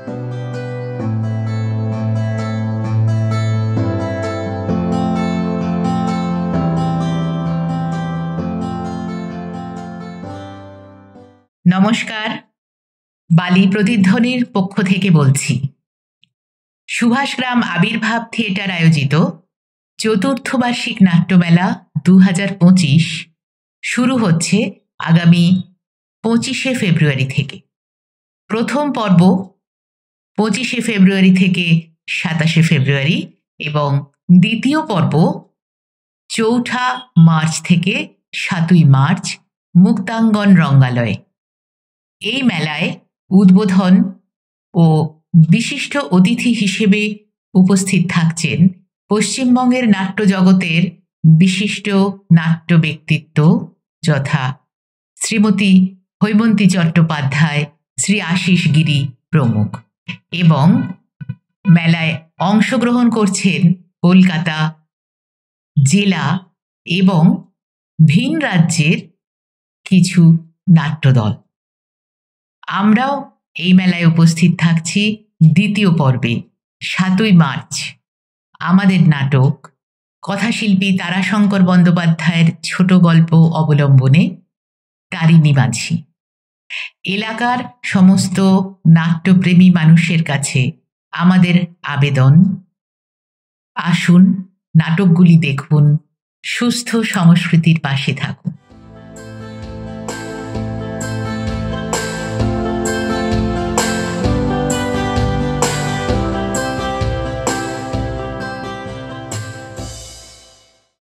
নমস্কার, বালি প্রতিধ্বনির পক্ষ থেকে বলছি। সুভাষগ্রাম আবির্ভাব থিয়েটার আয়োজিত চতুর্থ বার্ষিক নাট্যমেলা 2025 শুরু হচ্ছে আগামী 25শে ফেব্রুয়ারি থেকে। প্রথম পর্ব 25শে ফেব্রুয়ারি থেকে 27শে ফেব্রুয়ারি এবং দ্বিতীয় পর্ব 4ঠা মার্চ থেকে 7ই মার্চ মুক্তাঙ্গন রঙ্গালয়ে। এই মেলায় উদ্বোধন ও বিশিষ্ট অতিথি হিসেবে উপস্থিত থাকছেন পশ্চিমবঙ্গের নাট্যজগতের বিশিষ্ট নাট্য ব্যক্তিত্ব যথা শ্রীমতী হৈমন্তী চট্টোপাধ্যায়, শ্রী আশিস গিরি প্রমুখ। এবং মেলায় অংশগ্রহণ করছেন কলকাতা জেলা এবং ভিন রাজ্যের কিছু নাট্যদল। আমরাও এই মেলায় উপস্থিত থাকছি দ্বিতীয় পর্বে 7ই মার্চ। আমাদের নাটক কথাশিল্পী তারাশঙ্কর বন্দ্যোপাধ্যায়ের ছোট গল্প অবলম্বনে তারিণী মাঝি। এলাকার সমস্ত নাট্যপ্রেমী মানুষের কাছে আমাদের আবেদন, আসুন নাটকগুলি দেখুন, সুস্থ সংস্কৃতির পাশে থাকুন।